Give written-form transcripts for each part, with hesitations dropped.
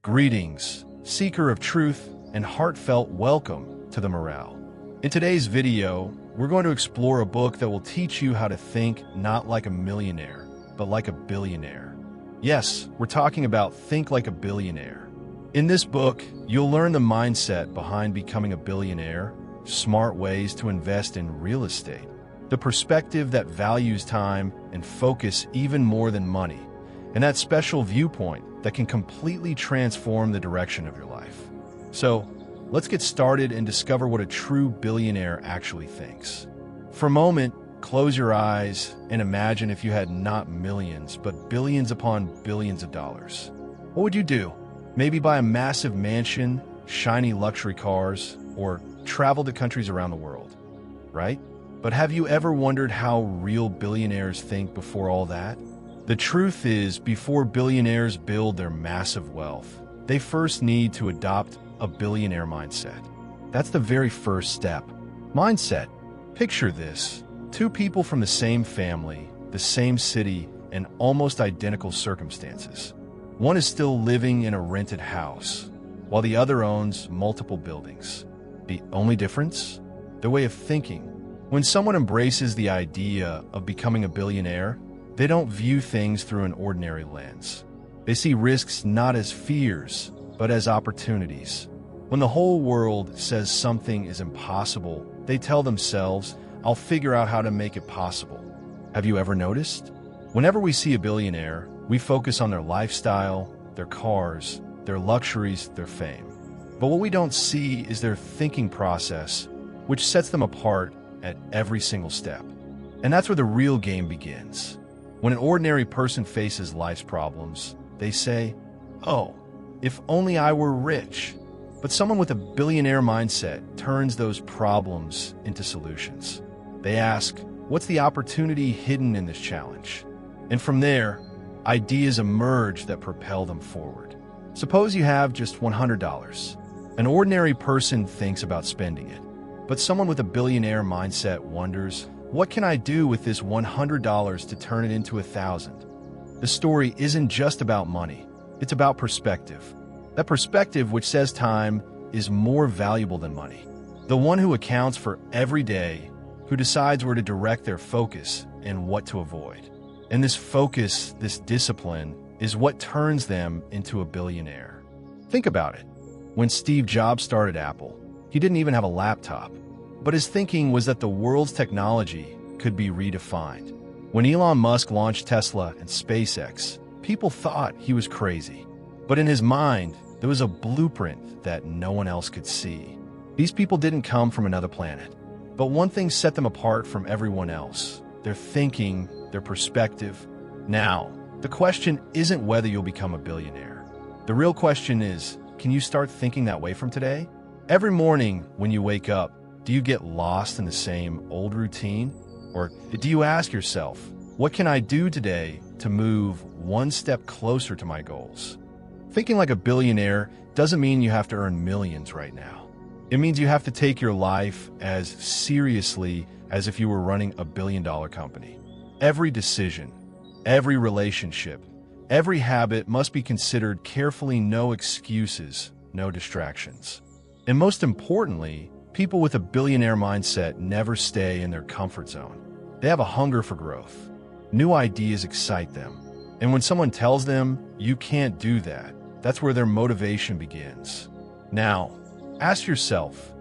Greetings, seeker of truth and heartfelt welcome to the Morale. In today's video, we're going to explore a book that will teach you how to think not like a millionaire, but like a billionaire. Yes, we're talking about Think Like a Billionaire. In this book, you'll learn the mindset behind becoming a billionaire, smart ways to invest in real estate, the perspective that values time and focus even more than money, and that special viewpoint that can completely transform the direction of your life. So, let's get started and discover what a true billionaire actually thinks. For a moment, close your eyes and imagine if you had not millions, but billions upon billions of dollars. What would you do? Maybe buy a massive mansion, shiny luxury cars, or travel to countries around the world, right? But have you ever wondered how real billionaires think before all that? The truth is, before billionaires build their massive wealth, they first need to adopt a billionaire mindset. That's the very first step. Mindset. Picture this. Two people from the same family, the same city, and almost identical circumstances. One is still living in a rented house, while the other owns multiple buildings. The only difference? Their way of thinking. When someone embraces the idea of becoming a billionaire, they don't view things through an ordinary lens. They see risks not as fears, but as opportunities. When the whole world says something is impossible, they tell themselves, "I'll figure out how to make it possible." Have you ever noticed? Whenever we see a billionaire, we focus on their lifestyle, their cars, their luxuries, their fame. But what we don't see is their thinking process, which sets them apart at every single step. And that's where the real game begins. When an ordinary person faces life's problems, they say, "Oh, if only I were rich." But someone with a billionaire mindset turns those problems into solutions. They ask, "What's the opportunity hidden in this challenge?" And from there, ideas emerge that propel them forward. Suppose you have just $100. An ordinary person thinks about spending it. But someone with a billionaire mindset wonders, "What can I do with this $100 to turn it into 1,000? The story isn't just about money. It's about perspective. That perspective which says time is more valuable than money. The one who accounts for every day, who decides where to direct their focus and what to avoid. And this focus, this discipline, is what turns them into a billionaire. Think about it. When Steve Jobs started Apple, he didn't even have a laptop. But his thinking was that the world's technology could be redefined. When Elon Musk launched Tesla and SpaceX, people thought he was crazy. But in his mind, there was a blueprint that no one else could see. These people didn't come from another planet. But one thing set them apart from everyone else: their thinking, their perspective. Now, the question isn't whether you'll become a billionaire. The real question is, can you start thinking that way from today? Every morning when you wake up, do you get lost in the same old routine? Or do you ask yourself, what can I do today to move one step closer to my goals? Thinking like a billionaire doesn't mean you have to earn millions right now. It means you have to take your life as seriously as if you were running a billion-dollar company. Every decision, every relationship, every habit must be considered carefully. No excuses, no distractions. And most importantly, people with a billionaire mindset never stay in their comfort zone. They have a hunger for growth. New ideas excite them. And when someone tells them, "You can't do that," that's where their motivation begins. Now, ask yourself,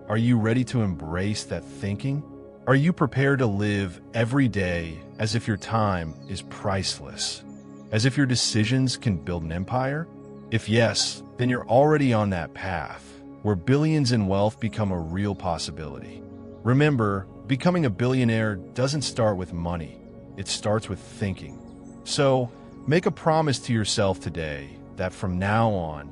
are you ready to embrace that thinking? Are you prepared to live every day as if your time is priceless? As if your decisions can build an empire? If yes, then you're already on that path, where billions in wealth become a real possibility. Remember, becoming a billionaire doesn't start with money. It starts with thinking. So, make a promise to yourself today that from now on,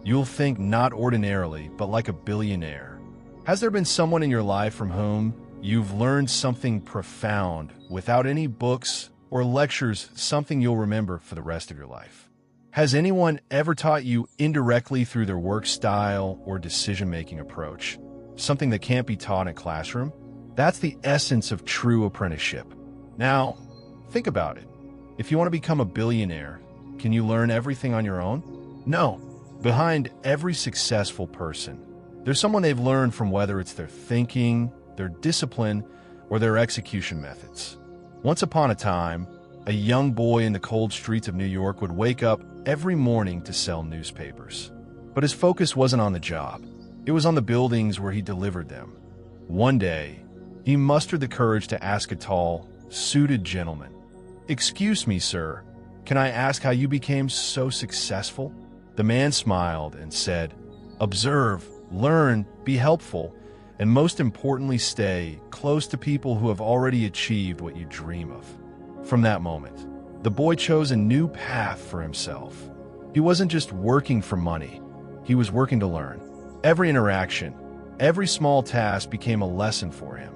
you'll think not ordinarily, but like a billionaire. Has there been someone in your life from whom you've learned something profound without any books or lectures, something you'll remember for the rest of your life? Has anyone ever taught you indirectly through their work style or decision-making approach, something that can't be taught in a classroom? That's the essence of true apprenticeship. Now, think about it. If you want to become a billionaire, can you learn everything on your own? No. Behind every successful person, there's someone they've learned from, whether it's their thinking, their discipline, or their execution methods. Once upon a time, a young boy in the cold streets of New York would wake up every morning to sell newspapers. But his focus wasn't on the job. It was on the buildings where he delivered them. One day, he mustered the courage to ask a tall, suited gentleman, "Excuse me, sir, can I ask how you became so successful?" The man smiled and said, "Observe, learn, be helpful, and most importantly, stay close to people who have already achieved what you dream of." From that moment, the boy chose a new path for himself. He wasn't just working for money, he was working to learn. Every interaction, every small task became a lesson for him.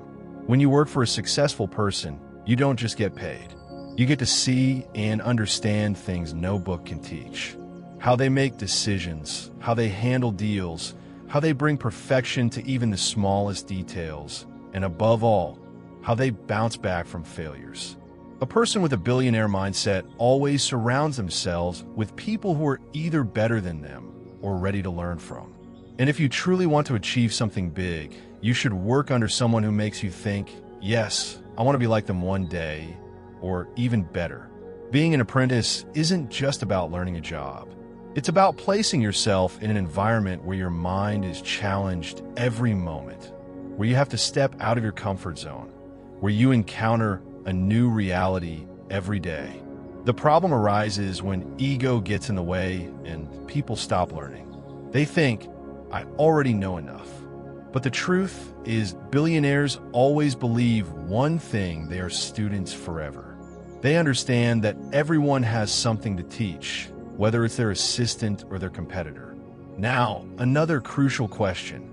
When you work for a successful person, you don't just get paid. You get to see and understand things no book can teach. How they make decisions, how they handle deals, how they bring perfection to even the smallest details, and above all, how they bounce back from failures. A person with a billionaire mindset always surrounds themselves with people who are either better than them or ready to learn from. And if you truly want to achieve something big, you should work under someone who makes you think, "Yes, I want to be like them one day," or even better. Being an apprentice isn't just about learning a job. It's about placing yourself in an environment where your mind is challenged every moment, where you have to step out of your comfort zone, where you encounter a new reality every day. The problem arises when ego gets in the way and people stop learning. They think, "I already know enough." But the truth is, billionaires always believe one thing: they are students forever. They understand that everyone has something to teach, whether it's their assistant or their competitor. Now, another crucial question.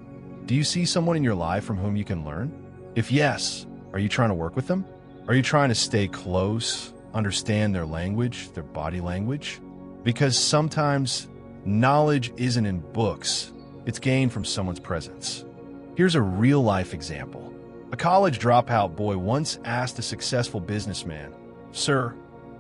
Do you see someone in your life from whom you can learn? If yes, are you trying to work with them? Are you trying to stay close, understand their language, their body language? Because sometimes knowledge isn't in books, it's gained from someone's presence. Here's a real-life example. A college dropout boy once asked a successful businessman, "Sir,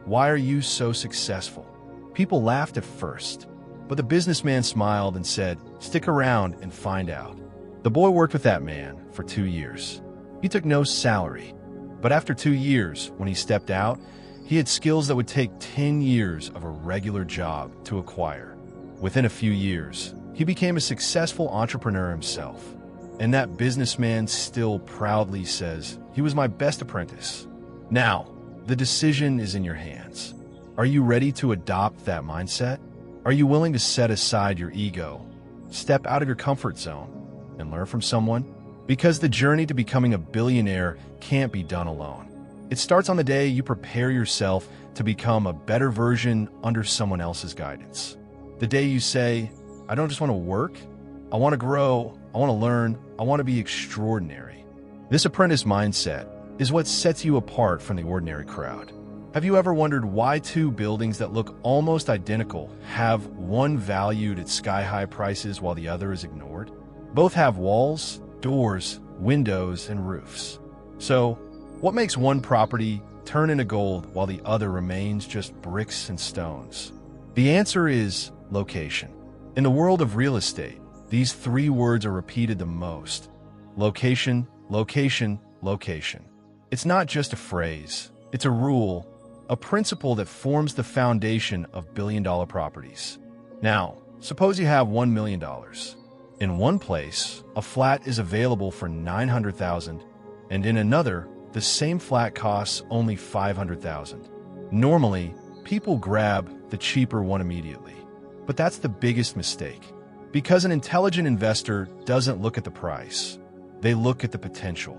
why are you so successful?" People laughed at first, but the businessman smiled and said, "Stick around and find out." The boy worked with that man for 2 years. He took no salary, but after 2 years, when he stepped out, he had skills that would take 10 years of a regular job to acquire. Within a few years, he became a successful entrepreneur himself. And that businessman still proudly says, "He was my best apprentice." Now, the decision is in your hands. Are you ready to adopt that mindset? Are you willing to set aside your ego, step out of your comfort zone, and learn from someone? Because the journey to becoming a billionaire can't be done alone. It starts on the day you prepare yourself to become a better version under someone else's guidance. The day you say, "I don't just want to work, I want to grow, I want to learn, I want to be extraordinary." This apprentice mindset is what sets you apart from the ordinary crowd. Have you ever wondered why two buildings that look almost identical have one valued at sky-high prices while the other is ignored? Both have walls, doors, windows, and roofs. So, what makes one property turn into gold while the other remains just bricks and stones? The answer is location. In the world of real estate, these 3 words are repeated the most. Location, location, location. It's not just a phrase, it's a rule, a principle that forms the foundation of billion-dollar properties. Now, suppose you have $1 million. In one place, a flat is available for $900,000, and in another, the same flat costs only $500,000. Normally, people grab the cheaper one immediately. But that's the biggest mistake. Because an intelligent investor doesn't look at the price. They look at the potential.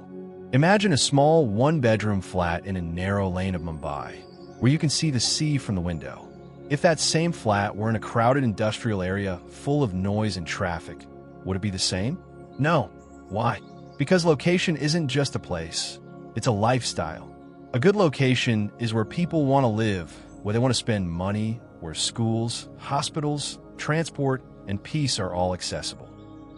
Imagine a small one-bedroom flat in a narrow lane of Mumbai, where you can see the sea from the window. If that same flat were in a crowded industrial area full of noise and traffic, would it be the same? No. Why? Because location isn't just a place, it's a lifestyle. A good location is where people want to live, where they want to spend money, where schools, hospitals, transport, and peace are all accessible.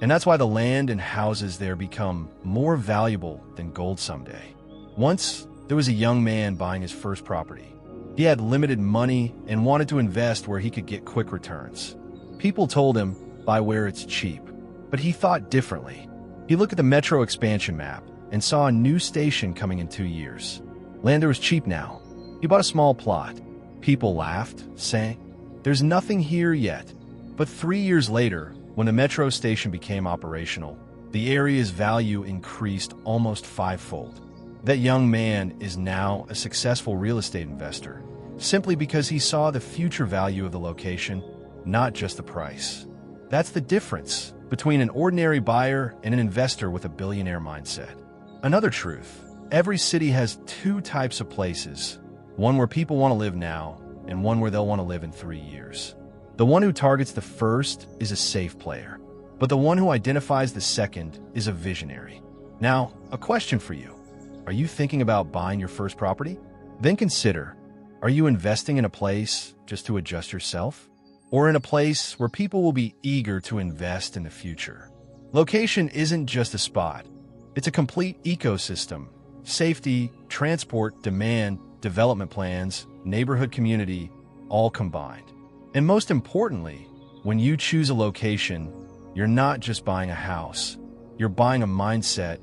And that's why the land and houses there become more valuable than gold someday. Once, there was a young man buying his first property. He had limited money and wanted to invest where he could get quick returns. People told him, buy where it's cheap. But he thought differently. He looked at the metro expansion map and saw a new station coming in 2 years. Land was cheap now. He bought a small plot. People laughed, saying, there's nothing here yet. But 3 years later, when the metro station became operational, the area's value increased almost fivefold. That young man is now a successful real estate investor, simply because he saw the future value of the location, not just the price. That's the difference between an ordinary buyer and an investor with a billionaire mindset. Another truth, every city has two types of places, one where people want to live now and one where they'll want to live in 3 years. The one who targets the first is a safe player, but the one who identifies the second is a visionary. Now, a question for you. Are you thinking about buying your first property? Then consider, are you investing in a place just to adjust yourself? Or in a place where people will be eager to invest in the future? Location isn't just a spot. It's a complete ecosystem. Safety, transport, demand, development plans, neighborhood community, all combined. And most importantly, when you choose a location, you're not just buying a house. You're buying a mindset,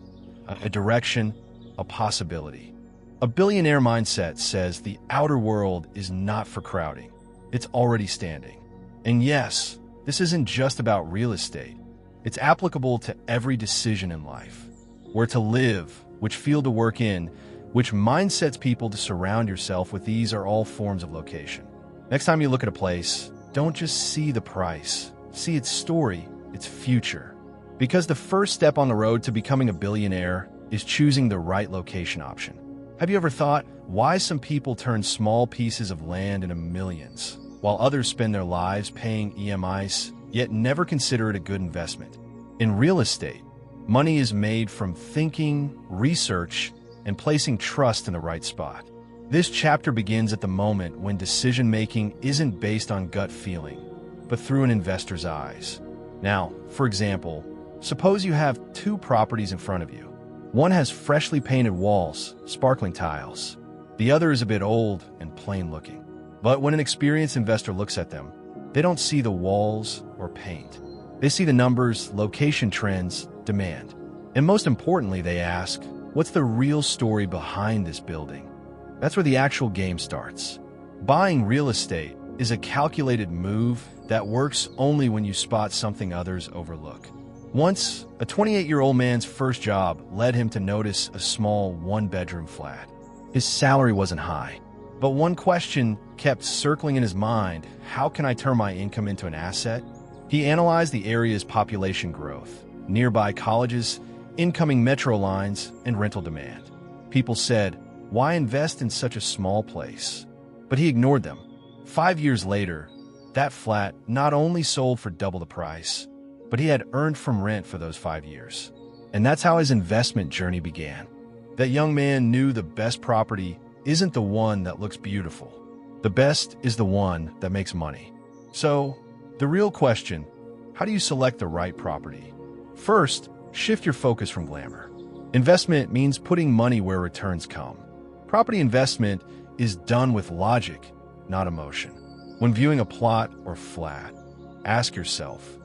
a direction, a possibility. A billionaire mindset says the outer world is not for crowding. It's already standing. And yes, this isn't just about real estate. It's applicable to every decision in life. Where to live, which field to work in, which mindsets people to surround yourself with. These are all forms of location. Next time you look at a place, don't just see the price. See its story, its future. Because the first step on the road to becoming a billionaire is choosing the right location option. Have you ever thought why some people turn small pieces of land into millions, while others spend their lives paying EMIs, yet never consider it a good investment? In real estate, money is made from thinking, research, and placing trust in the right spot. This chapter begins at the moment when decision-making isn't based on gut feeling, but through an investor's eyes. Now, for example, suppose you have two properties in front of you. One has freshly painted walls, sparkling tiles. The other is a bit old and plain-looking. But when an experienced investor looks at them, they don't see the walls or paint. They see the numbers, location trends, demand. And most importantly, they ask, what's the real story behind this building? That's where the actual game starts. Buying real estate is a calculated move that works only when you spot something others overlook. Once, a 28-year-old man's first job led him to notice a small one-bedroom flat. His salary wasn't high, but one question kept circling in his mind: how can I turn my income into an asset? He analyzed the area's population growth, nearby colleges, incoming metro lines, and rental demand. People said, why invest in such a small place? But he ignored them. 5 years later, that flat not only sold for double the price, but he had earned from rent for those 5 years. And that's how his investment journey began. That young man knew the best property isn't the one that looks beautiful. The best is the one that makes money. So, the real question, how do you select the right property? First, shift your focus from glamour. Investment means putting money where returns come. Property investment is done with logic, not emotion. When viewing a plot or flat, ask yourself,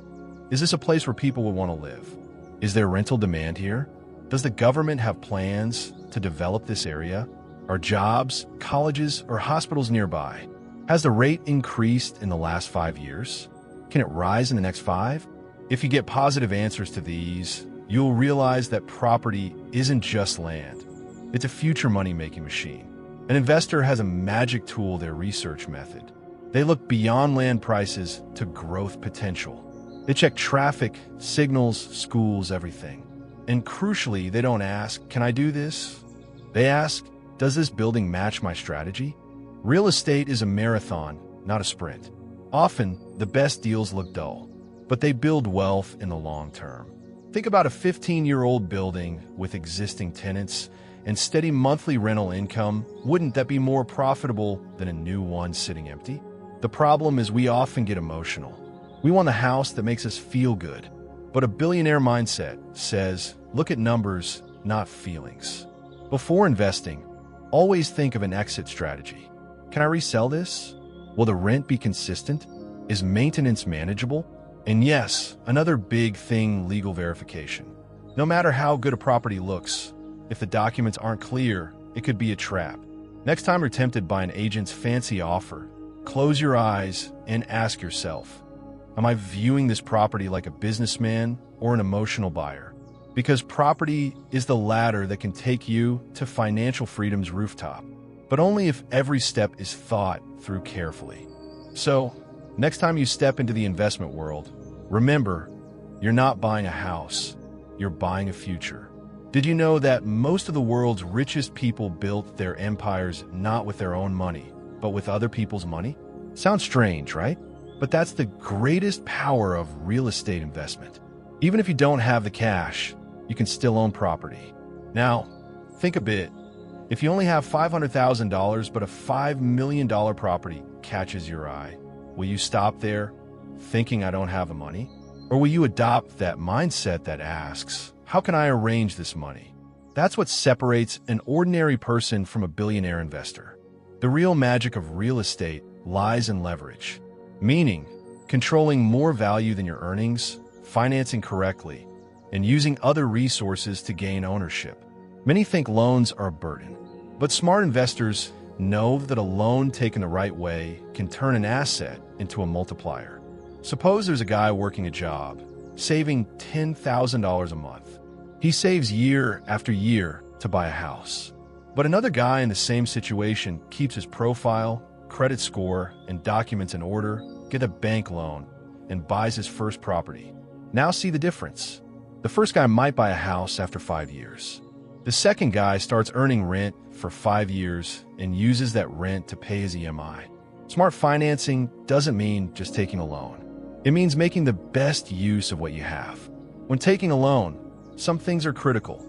is this a place where people would want to live? Is there rental demand here? Does the government have plans to develop this area? Are jobs, colleges, or hospitals nearby? Has the rate increased in the last 5 years? Can it rise in the next 5? If you get positive answers to these, you'll realize that property isn't just land. It's a future money-making machine. An investor has a magic tool, their research method. They look beyond land prices to growth potential. They check traffic, signals, schools, everything. And crucially, they don't ask, can I do this? They ask, does this building match my strategy? Real estate is a marathon, not a sprint. Often, the best deals look dull, but they build wealth in the long term. Think about a 15-year-old building with existing tenants and steady monthly rental income. Wouldn't that be more profitable than a new one sitting empty? The problem is we often get emotional. We want a house that makes us feel good. But a billionaire mindset says, look at numbers, not feelings. Before investing, always think of an exit strategy. Can I resell this? Will the rent be consistent? Is maintenance manageable? And yes, another big thing, legal verification. No matter how good a property looks, if the documents aren't clear, it could be a trap. Next time you're tempted by an agent's fancy offer, close your eyes and ask yourself, am I viewing this property like a businessman or an emotional buyer? Because property is the ladder that can take you to financial freedom's rooftop, but only if every step is thought through carefully. So, next time you step into the investment world, remember, you're not buying a house, you're buying a future. Did you know that most of the world's richest people built their empires not with their own money, but with other people's money? Sounds strange, right? But that's the greatest power of real estate investment. Even if you don't have the cash, you can still own property. Now, think a bit. If you only have $500,000 but a $5 million property catches your eye, will you stop there, thinking I don't have the money? Or will you adopt that mindset that asks, how can I arrange this money? That's what separates an ordinary person from a billionaire investor. The real magic of real estate lies in leverage, meaning controlling more value than your earnings, financing correctly, and using other resources to gain ownership. Many think loans are a burden, but smart investors know that a loan taken the right way can turn an asset into a multiplier. Suppose there's a guy working a job, saving $10,000 a month. He saves year after year to buy a house. But another guy in the same situation keeps his profile, credit score, and documents in order, gets a bank loan, and buys his first property. Now see the difference. The first guy might buy a house after 5 years. The second guy starts earning rent for 5 years and uses that rent to pay his EMI. Smart financing doesn't mean just taking a loan. It means making the best use of what you have. When taking a loan, some things are critical.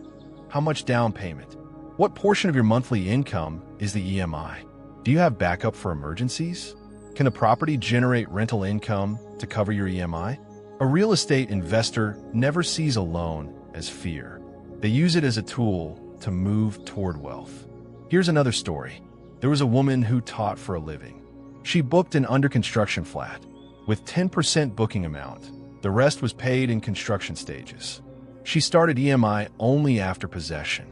How much down payment? What portion of your monthly income is the EMI? Do you have backup for emergencies? Can the property generate rental income to cover your EMI? A real estate investor never sees a loan as fear. They use it as a tool to move toward wealth. Here's another story. There was a woman who taught for a living. She booked an under-construction flat with 10% booking amount. The rest was paid in construction stages. She started EMI only after possession.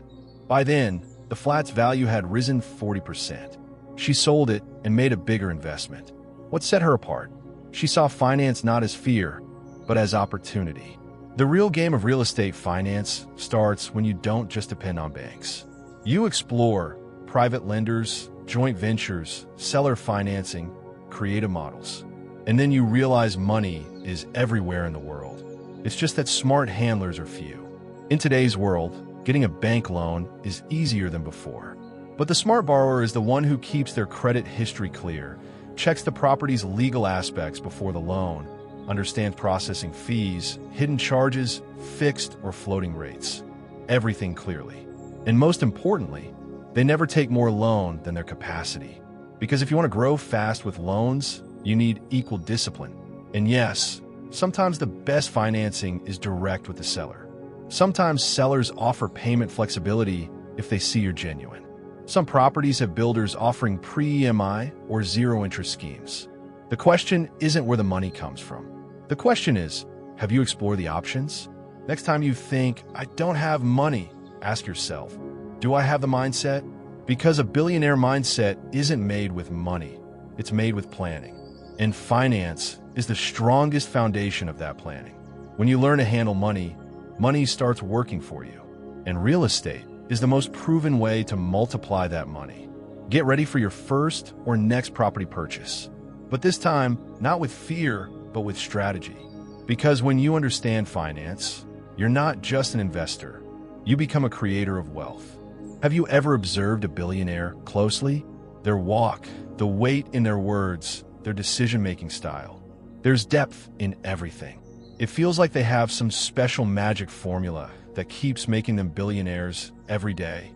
By then, the flat's value had risen 40%. She sold it and made a bigger investment. What set her apart? She saw finance not as fear, but as opportunity. The real game of real estate finance starts when you don't just depend on banks. You explore private lenders, joint ventures, seller financing, creative models. And then you realize money is everywhere in the world. It's just that smart handlers are few. In today's world, getting a bank loan is easier than before. But the smart borrower is the one who keeps their credit history clear, checks the property's legal aspects before the loan, understands processing fees, hidden charges, fixed or floating rates, everything clearly. And most importantly, they never take more loan than their capacity. Because if you want to grow fast with loans, you need equal discipline. And yes, sometimes the best financing is direct with the seller. Sometimes sellers offer payment flexibility if they see you're genuine. Some properties have builders offering pre-EMI or zero-interest schemes. The question isn't where the money comes from. The question is, have you explored the options? Next time you think, I don't have money, ask yourself, do I have the mindset? Because a billionaire mindset isn't made with money, it's made with planning. And finance is the strongest foundation of that planning. When you learn to handle money, money starts working for you. And real estate is the most proven way to multiply that money. Get ready for your first or next property purchase. But this time, not with fear, but with strategy. Because when you understand finance, you're not just an investor. You become a creator of wealth. Have you ever observed a billionaire closely? Their walk, the weight in their words, their decision-making style. There's depth in everything. It feels like they have some special magic formula that keeps making them billionaires every day.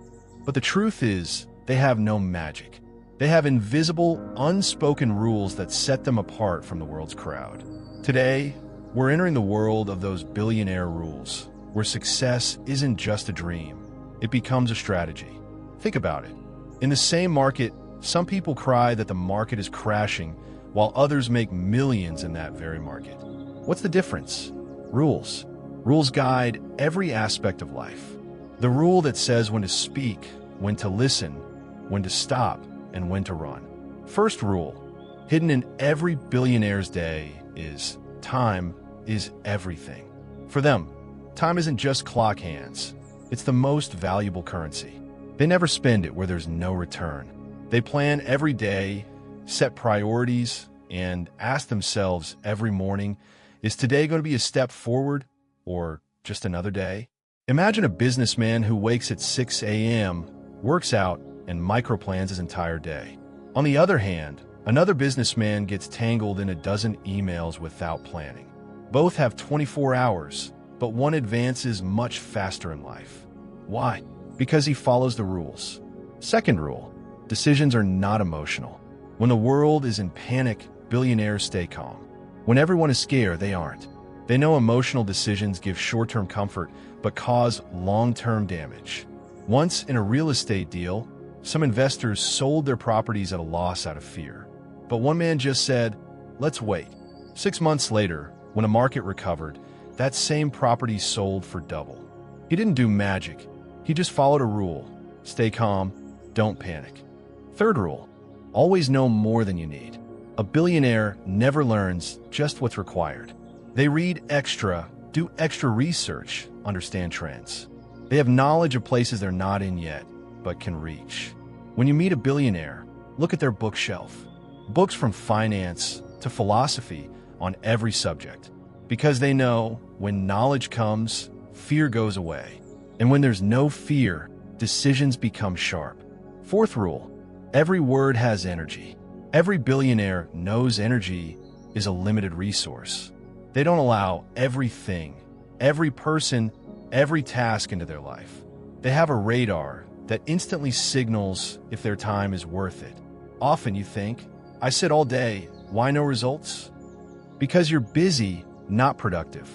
But the truth is, they have no magic. They have invisible, unspoken rules that set them apart from the world's crowd. Today, we're entering the world of those billionaire rules, where success isn't just a dream, it becomes a strategy. Think about it. In the same market, some people cry that the market is crashing, while others make millions in that very market. What's the difference? Rules. Rules guide every aspect of life. The rule that says when to speak, when to listen, when to stop, and when to run. First rule, hidden in every billionaire's day, is time is everything. For them, time isn't just clock hands. It's the most valuable currency. They never spend it where there's no return. They plan every day, set priorities, and ask themselves every morning, is today going to be a step forward or just another day? Imagine a businessman who wakes at 6 a.m., works out, and microplans his entire day. On the other hand, another businessman gets tangled in a dozen emails without planning. Both have 24 hours, but one advances much faster in life. Why? Because he follows the rules. Second rule, decisions are not emotional. When the world is in panic, billionaires stay calm. When everyone is scared, they aren't. They know emotional decisions give short-term comfort, but cause long-term damage. Once in a real estate deal, some investors sold their properties at a loss out of fear. But one man just said, let's wait. 6 months later, when a market recovered, that same property sold for double. He didn't do magic. He just followed a rule. Stay calm, don't panic. Third rule, always know more than you need. A billionaire never learns just what's required. They read extra, do extra research, understand trends. They have knowledge of places they're not in yet, but can reach. When you meet a billionaire, look at their bookshelf. Books from finance to philosophy on every subject. Because they know when knowledge comes, fear goes away. And when there's no fear, decisions become sharp. Fourth rule, every word has energy. Every billionaire knows energy is a limited resource. They don't allow everything, every person, every task into their life. They have a radar that instantly signals if their time is worth it. Often you think, I sit all day, why no results? Because you're busy, not productive.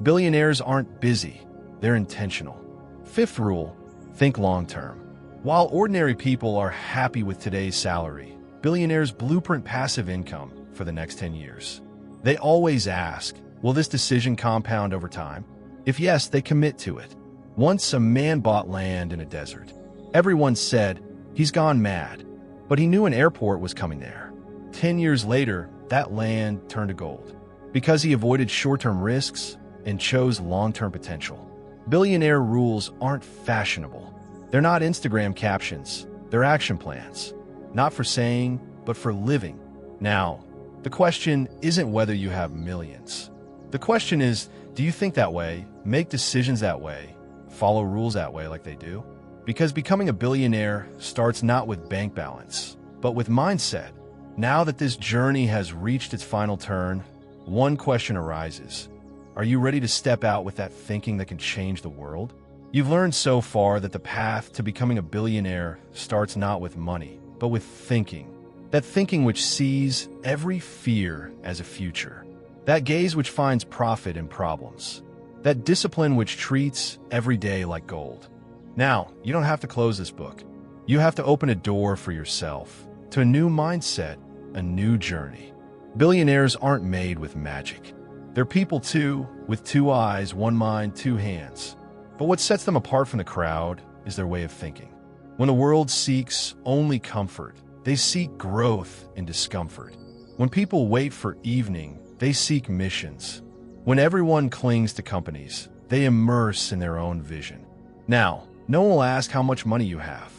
Billionaires aren't busy, they're intentional. Fifth rule, think long-term. While ordinary people are happy with today's salary, billionaires blueprint passive income for the next 10 years. They always ask, will this decision compound over time? If yes, they commit to it. Once a man bought land in a desert. Everyone said, he's gone mad, but he knew an airport was coming there. 10 years later, that land turned to gold because he avoided short-term risks and chose long-term potential. Billionaire rules aren't fashionable. They're not Instagram captions, they're action plans. Not for saying, but for living. Now, the question isn't whether you have millions. The question is, do you think that way, make decisions that way, follow rules that way like they do? Because becoming a billionaire starts not with bank balance, but with mindset. Now that this journey has reached its final turn, one question arises. Are you ready to step out with that thinking that can change the world? You've learned so far that the path to becoming a billionaire starts not with money, but with thinking. That thinking which sees every fear as a future. That gaze which finds profit in problems. That discipline which treats every day like gold. Now, you don't have to close this book. You have to open a door for yourself to a new mindset, a new journey. Billionaires aren't made with magic. They're people too, with 2 eyes, 1 mind, 2 hands. But what sets them apart from the crowd is their way of thinking. When the world seeks only comfort, they seek growth in discomfort. When people wait for evening, they seek missions. When everyone clings to companies, they immerse in their own vision. Now, no one will ask how much money you have.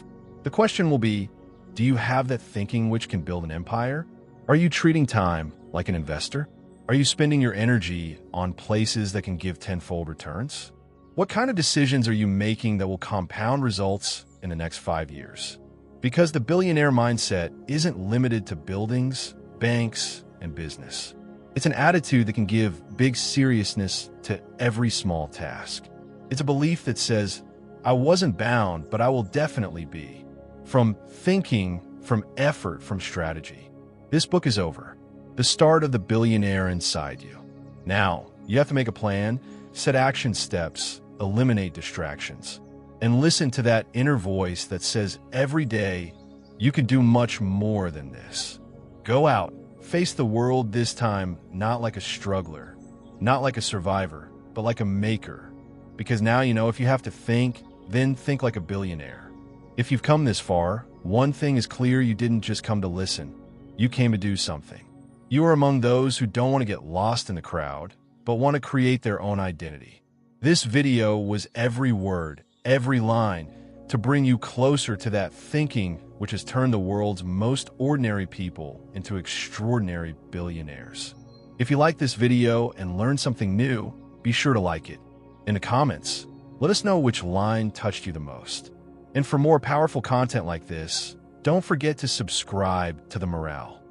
The question will be, do you have that thinking which can build an empire? Are you treating time like an investor? Are you spending your energy on places that can give tenfold returns? What kind of decisions are you making that will compound results in the next 5 years? Because the billionaire mindset isn't limited to buildings, banks, and business. It's an attitude that can give big seriousness to every small task. It's a belief that says, I wasn't bound, but I will definitely be. From thinking, from effort, from strategy. This book is over. The start of the billionaire inside you. Now, you have to make a plan, set action steps, eliminate distractions, and listen to that inner voice that says every day, you can do much more than this. Go out, Face the world this time not like a struggler, not like a survivor, but like a maker. Because now you know if you have to think, then think like a billionaire. If you've come this far, one thing is clear: you didn't just come to listen. You came to do something. You are among those who don't want to get lost in the crowd, but want to create their own identity. This video was every word, every line, to bring you closer to that thinking which has turned the world's most ordinary people into extraordinary billionaires. If you like this video and learned something new, be sure to like it. In the comments, let us know which line touched you the most. And for more powerful content like this, don't forget to subscribe to The Morale.